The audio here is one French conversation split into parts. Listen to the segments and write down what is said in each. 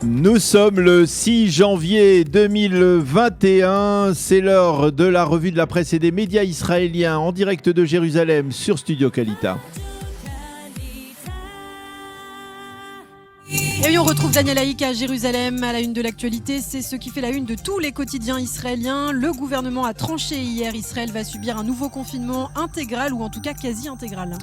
Nous sommes le 6 janvier 2021, c'est l'heure de la revue de la presse et des médias israéliens en direct de Jérusalem sur Studio Kalita. Et oui, on retrouve Daniel Haïk à Jérusalem à la une de l'actualité. C'est ce qui fait la une de tous les quotidiens israéliens. Le gouvernement a tranché hier. Israël va subir un nouveau confinement intégral ou en tout cas quasi intégral.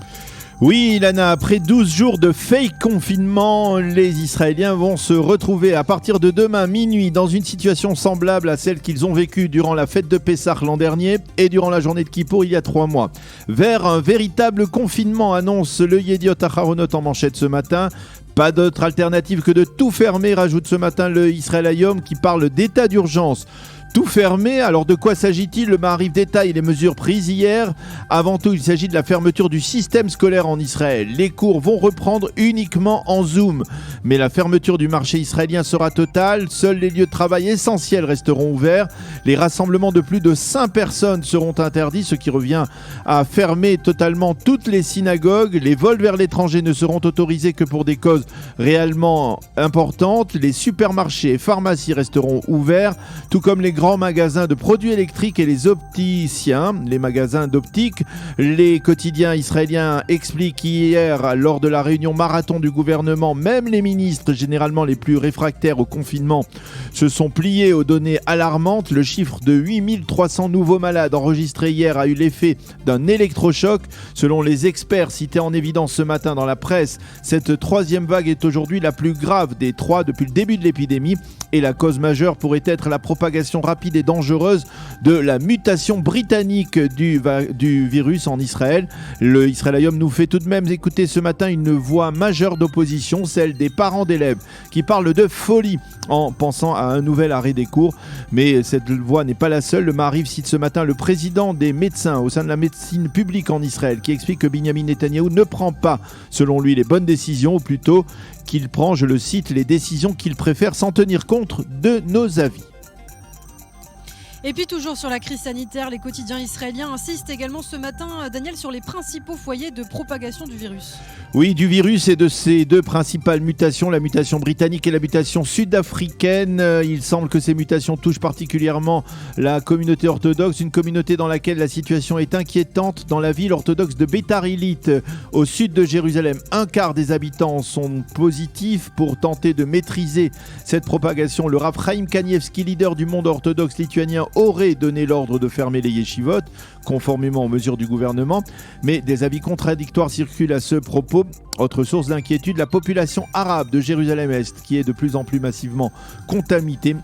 Oui, Ilana, après 12 jours de fake confinement, les Israéliens vont se retrouver à partir de demain minuit dans une situation semblable à celle qu'ils ont vécue durant la fête de Pessah l'an dernier et durant la journée de Kippour il y a 3 mois. Vers un véritable confinement, annonce le Yediot Aharonot en manchette ce matin. Pas d'autre alternative que de tout fermer, rajoute ce matin le Israël Hayom qui parle d'état d'urgence. Tout fermé, alors de quoi s'agit-il? Le Maariv détaille les mesures prises hier. Avant tout, il s'agit de la fermeture du système scolaire en Israël. Les cours vont reprendre uniquement en Zoom. Mais la fermeture du marché israélien sera totale. Seuls les lieux de travail essentiels resteront ouverts. Les rassemblements de plus de 5 personnes seront interdits, ce qui revient à fermer totalement toutes les synagogues. Les vols vers l'étranger ne seront autorisés que pour des causes réellement importantes. Les supermarchés et pharmacies resteront ouverts, tout comme les grands magasins de produits électriques et les opticiens, les magasins d'optique. Les quotidiens israéliens expliquent hier, lors de la réunion marathon du gouvernement, même les ministres, généralement les plus réfractaires au confinement, se sont pliés aux données alarmantes. Le chiffre de 8300 nouveaux malades enregistrés hier a eu l'effet d'un électrochoc. Selon les experts cités en évidence ce matin dans la presse, cette troisième vague est aujourd'hui la plus grave des 3 depuis le début de l'épidémie et la cause majeure pourrait être la propagation rapide et dangereuse de la mutation britannique du virus en Israël. Le Israël Hayom nous fait tout de même écouter ce matin une voix majeure d'opposition, celle des parents d'élèves qui parlent de folie en pensant à un nouvel arrêt des cours. Mais cette voix n'est pas la seule. Le Maariv cite ce matin le président des médecins au sein de la médecine publique en Israël qui explique que Binyamin Netanyahou ne prend pas, selon lui, les bonnes décisions, ou plutôt qu'il prend, je le cite, les décisions qu'il préfère sans tenir compte de nos avis. Et puis toujours sur la crise sanitaire, les quotidiens israéliens insistent également ce matin, Daniel, sur les principaux foyers de propagation du virus. Oui, du virus et de ses 2 principales mutations, la mutation britannique et la mutation sud-africaine. Il semble que ces mutations touchent particulièrement la communauté orthodoxe, une communauté dans laquelle la situation est inquiétante. Dans la ville orthodoxe de Beitar Illit, au sud de Jérusalem, 1/4 des habitants sont positifs. Pour tenter de maîtriser cette propagation, le Rav Chaim Kanievski, leader du monde orthodoxe lituanien, aurait donné l'ordre de fermer les yeshivot, conformément aux mesures du gouvernement. Mais des avis contradictoires circulent à ce propos. Autre source d'inquiétude, la population arabe de Jérusalem-Est, qui est de plus en plus massivement contaminée,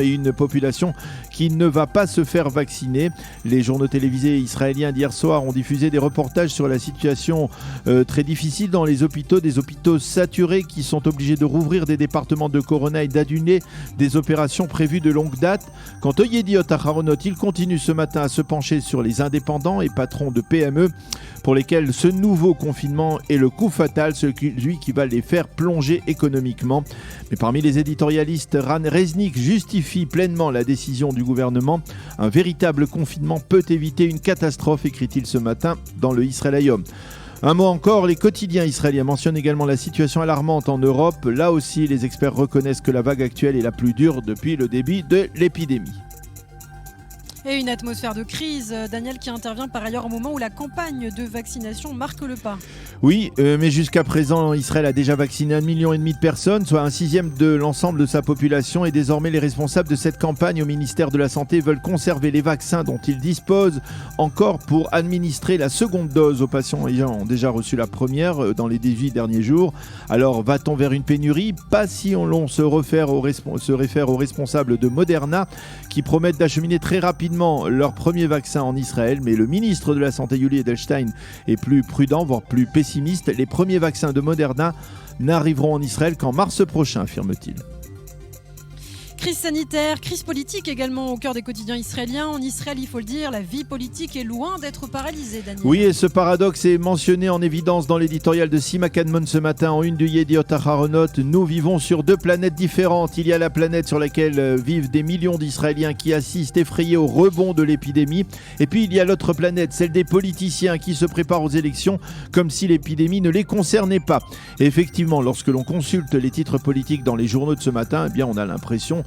et une population qui ne va pas se faire vacciner. Les journaux télévisés israéliens d'hier soir ont diffusé des reportages sur la situation très difficile dans les hôpitaux, des hôpitaux saturés qui sont obligés de rouvrir des départements de Corona et d'annuler des opérations prévues de longue date. Quant au Yediot Aharonot, il continue ce matin à se pencher sur les indépendants et patrons de PME pour lesquels ce nouveau confinement est le coup fatal, celui qui va les faire plonger économiquement. Mais parmi les éditorialistes, Ran Reznik justifie pleinement la décision du gouvernement. Un véritable confinement peut éviter une catastrophe, écrit-il ce matin dans le Israël Hayom. Un mot encore, les quotidiens israéliens mentionnent également la situation alarmante en Europe. Là aussi, les experts reconnaissent que la vague actuelle est la plus dure depuis le début de l'épidémie. Et une atmosphère de crise, Daniel, qui intervient par ailleurs au moment où la campagne de vaccination marque le pas. Oui, mais jusqu'à présent, Israël a déjà vacciné 1,5 million de personnes, soit 1/6 de l'ensemble de sa population. Et désormais, les responsables de cette campagne au ministère de la Santé veulent conserver les vaccins dont ils disposent encore pour administrer la seconde dose aux patients ayant déjà reçu la première dans les 18 derniers jours. Alors, va-t-on vers une pénurie? Pas si l'on se réfère aux responsables de Moderna qui promettent d'acheminer très rapidement leur premier vaccin en Israël. Mais le ministre de la Santé, Yuli Edelstein, est plus prudent, voire plus pessimiste. Les premiers vaccins de Moderna n'arriveront en Israël qu'en mars prochain, affirme-t-il. Crise sanitaire, crise politique également au cœur des quotidiens israéliens. En Israël, il faut le dire, la vie politique est loin d'être paralysée, Daniel. Oui, et ce paradoxe est mentionné en évidence dans l'éditorial de Sima Kadmon ce matin en une du Yediot Aharonot. Nous vivons sur deux planètes différentes. Il y a la planète sur laquelle vivent des millions d'Israéliens qui assistent effrayés au rebond de l'épidémie. Et puis il y a l'autre planète, celle des politiciens qui se préparent aux élections comme si l'épidémie ne les concernait pas. Et effectivement, lorsque l'on consulte les titres politiques dans les journaux de ce matin, eh bien on a une impression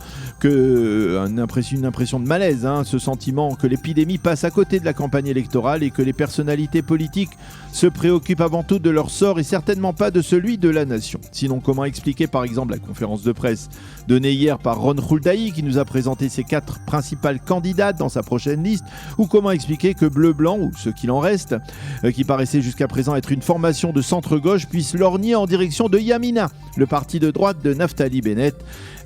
de malaise, ce sentiment que l'épidémie passe à côté de la campagne électorale et que les personnalités politiques se préoccupent avant tout de leur sort et certainement pas de celui de la nation. Sinon, comment expliquer par exemple la conférence de presse donnée hier par Ron Huldaï qui nous a présenté ses 4 principales candidates dans sa prochaine liste, ou comment expliquer que Bleu-Blanc, ou ce qu'il en reste, qui paraissait jusqu'à présent être une formation de centre-gauche, puisse lorgner en direction de Yamina, le parti de droite de Naftali Bennett.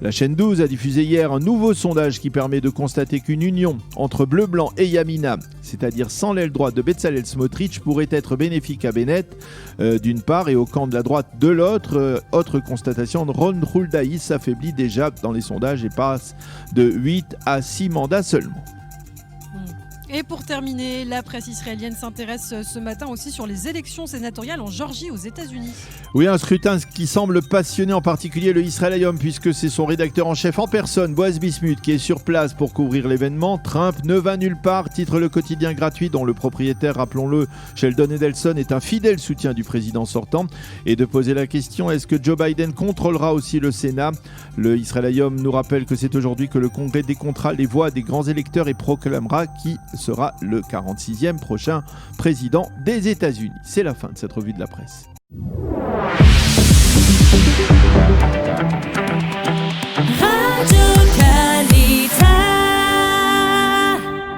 La chaîne 12 a diffusé hier un nouveau sondage qui permet de constater qu'une union entre Bleu-Blanc et Yamina, c'est-à-dire sans l'aile droite de Bezalel Smotrich, pourrait être bénéfique à Bennett d'une part et au camp de la droite de l'autre. Autre constatation, Ron Huldaï s'affaiblit déjà dans les sondages et passe de 8 à 6 mandats seulement. Et pour terminer, la presse israélienne s'intéresse ce matin aussi sur les élections sénatoriales en Géorgie aux États-Unis. Oui, un scrutin qui semble passionner en particulier le Israël Hayom puisque c'est son rédacteur en chef en personne, Boaz Bismuth, qui est sur place pour couvrir l'événement. Trump ne va nulle part, titre le quotidien gratuit dont le propriétaire, rappelons-le, Sheldon Adelson, est un fidèle soutien du président sortant. Et de poser la question, est-ce que Joe Biden contrôlera aussi le Sénat ? Le Israël Hayom nous rappelle que c'est aujourd'hui que le Congrès décomptera les voix des grands électeurs et proclamera qui sera le 46e prochain président des États-Unis. C'est la fin de cette revue de la presse.